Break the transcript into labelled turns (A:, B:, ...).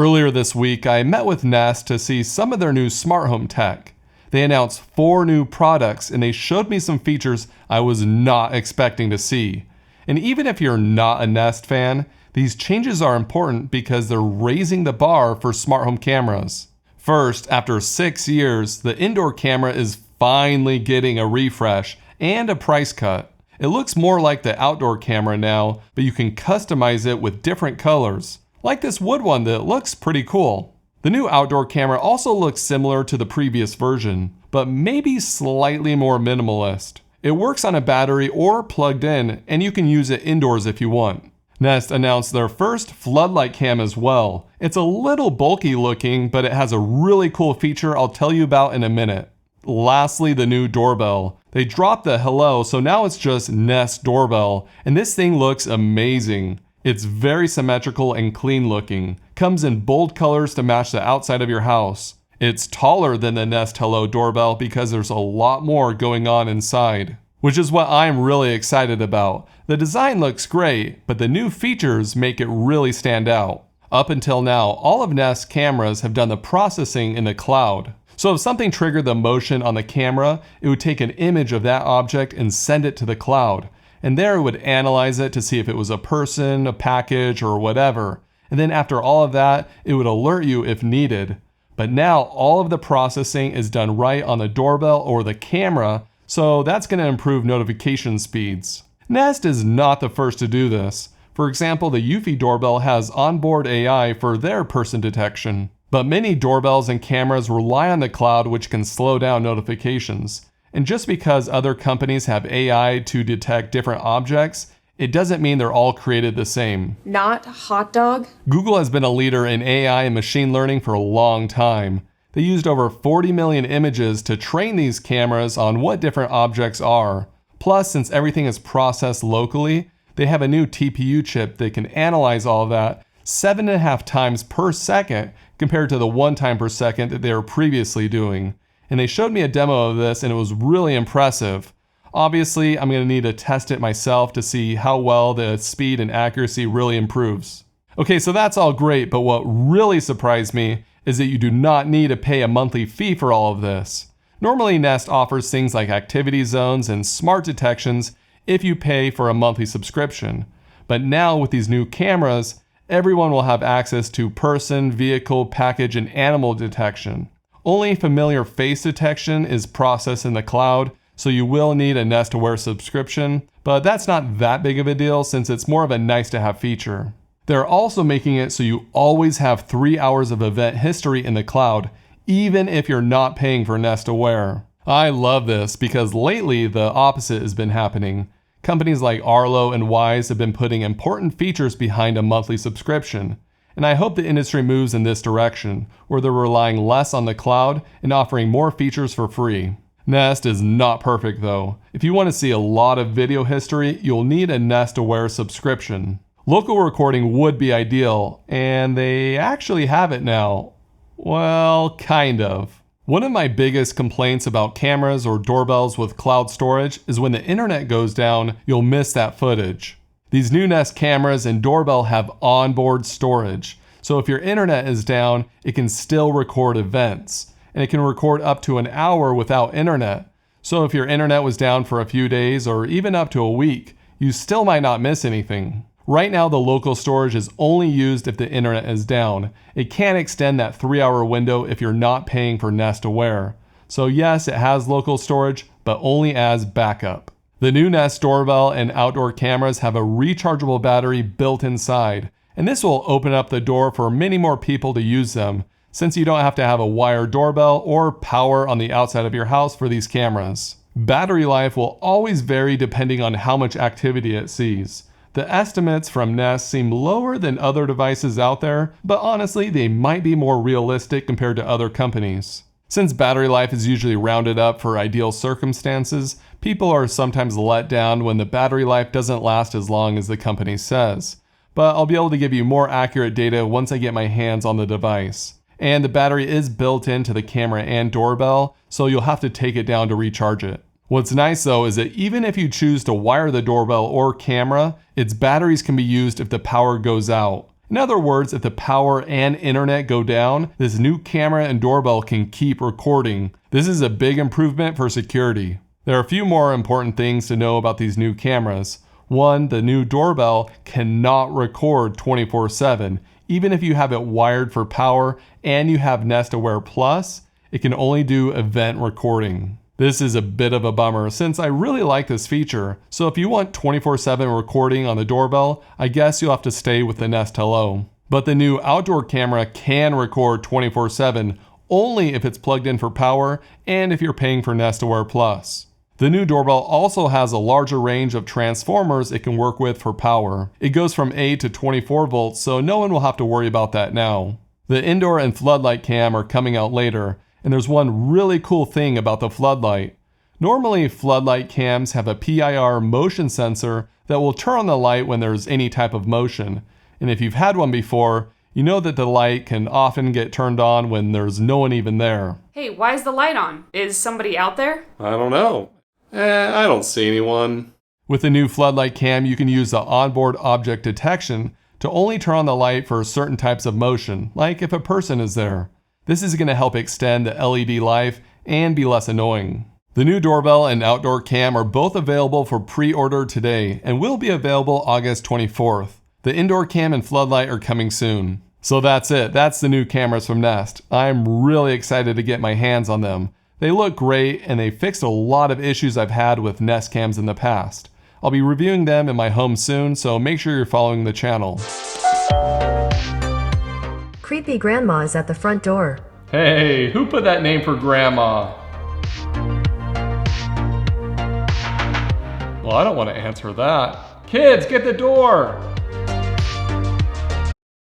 A: Earlier this week, I met with Nest to see some of their new smart home tech. They announced 4 new products and they showed me some features I was not expecting to see. And even if you're not a Nest fan, these changes are important because they're raising the bar for smart home cameras. First, after 6 years, the indoor camera is finally getting a refresh and a price cut. It looks more like the outdoor camera now, but you can customize it with different colors, like this wood one that looks pretty cool. The new outdoor camera also looks similar to the previous version, but maybe slightly more minimalist. It works on a battery or plugged in, and you can use it indoors if you want. Nest announced their first floodlight cam as well. It's a little bulky looking, but it has a really cool feature I'll tell you about in a minute. Lastly, the new doorbell. They dropped the hello, so now it's just Nest Doorbell, and this thing looks amazing. It's very symmetrical and clean looking. Comes in bold colors to match the outside of your house. It's taller than the Nest Hello doorbell because there's a lot more going on inside, which is what I'm really excited about. The design looks great, but the new features make it really stand out. Up until now, all of Nest's cameras have done the processing in the cloud. So if something triggered the motion on the camera, it would take an image of that object and send it to the cloud. And there it would analyze it to see if it was a person, a package, or whatever. And then after all of that, it would alert you if needed. But now all of the processing is done right on the doorbell or the camera, so that's going to improve notification speeds. Nest is not the first to do this. For example, the Eufy doorbell has onboard AI for their person detection. But many doorbells and cameras rely on the cloud, which can slow down notifications. And just because other companies have AI to detect different objects, it doesn't mean they're all created the same.
B: Not hot dog?
A: Google has been a leader in AI and machine learning for a long time. They used over 40 million images to train these cameras on what different objects are. Plus, since everything is processed locally, they have a new TPU chip that can analyze all of that 7.5 times per second compared to the 1 time per second that they were previously doing. And they showed me a demo of this and it was really impressive. Obviously, I'm going to need to test it myself to see how well the speed and accuracy really improves. Okay, so that's all great, but what really surprised me is that you do not need to pay a monthly fee for all of this. Normally, Nest offers things like activity zones and smart detections if you pay for a monthly subscription. But now with these new cameras, everyone will have access to person, vehicle, package, and animal detection. Only familiar face detection is processed in the cloud, so you will need a Nest Aware subscription, but that's not that big of a deal since it's more of a nice to have feature. They're also making it so you always have 3 hours of event history in the cloud, even if you're not paying for Nest Aware. I love this because lately the opposite has been happening. Companies like Arlo and Wise have been putting important features behind a monthly subscription. And I hope the industry moves in this direction, where they're relying less on the cloud and offering more features for free. Nest is not perfect though. If you want to see a lot of video history, you'll need a Nest Aware subscription. Local recording would be ideal, and they actually have it now. Well, kind of. One of my biggest complaints about cameras or doorbells with cloud storage is when the internet goes down, you'll miss that footage. These new Nest cameras and doorbell have onboard storage, so if your internet is down, it can still record events, and it can record up to an hour without internet. So if your internet was down for a few days or even up to a week, you still might not miss anything. Right now, the local storage is only used if the internet is down. It can't extend that 3-hour window if you're not paying for Nest Aware. So yes, it has local storage, but only as backup. The new Nest doorbell and outdoor cameras have a rechargeable battery built inside, and this will open up the door for many more people to use them, since you don't have to have a wired doorbell or power on the outside of your house for these cameras. Battery life will always vary depending on how much activity it sees. The estimates from Nest seem lower than other devices out there, but honestly, they might be more realistic compared to other companies. Since battery life is usually rounded up for ideal circumstances, people are sometimes let down when the battery life doesn't last as long as the company says. But I'll be able to give you more accurate data once I get my hands on the device. And the battery is built into the camera and doorbell, so you'll have to take it down to recharge it. What's nice though is that even if you choose to wire the doorbell or camera, its batteries can be used if the power goes out. In other words, if the power and internet go down, this new camera and doorbell can keep recording. This is a big improvement for security. There are a few more important things to know about these new cameras. One, the new doorbell cannot record 24/7. Even if you have it wired for power and you have Nest Aware Plus, it can only do event recording. This is a bit of a bummer since I really like this feature, so if you want 24/7 recording on the doorbell, I guess you'll have to stay with the Nest Hello. But the new outdoor camera can record 24/7 only if it's plugged in for power and if you're paying for Nest Aware Plus. The new doorbell also has a larger range of transformers it can work with for power. It goes from 8 to 24 volts, so no one will have to worry about that now. The indoor and floodlight cam are coming out later, and there's one really cool thing about the floodlight. Normally, floodlight cams have a PIR motion sensor that will turn on the light when there's any type of motion. And if you've had one before, you know that the light can often get turned on when there's no one even there.
B: Hey, why is the light on? Is somebody out there?
A: I don't know. I don't see anyone. With the new floodlight cam, you can use the onboard object detection to only turn on the light for certain types of motion, like if a person is there. This is going to help extend the LED life and be less annoying. The new doorbell and outdoor cam are both available for pre-order today and will be available August 24th. The indoor cam and floodlight are coming soon. So that's it. That's the new cameras from Nest. I'm really excited to get my hands on them. They look great and they fixed a lot of issues I've had with Nest cams in the past. I'll be reviewing them in my home soon, so make sure you're following the channel.
C: Creepy grandma is at the front door.
A: Hey, who put that name for grandma? Well, I don't want to answer that. Kids, get the door!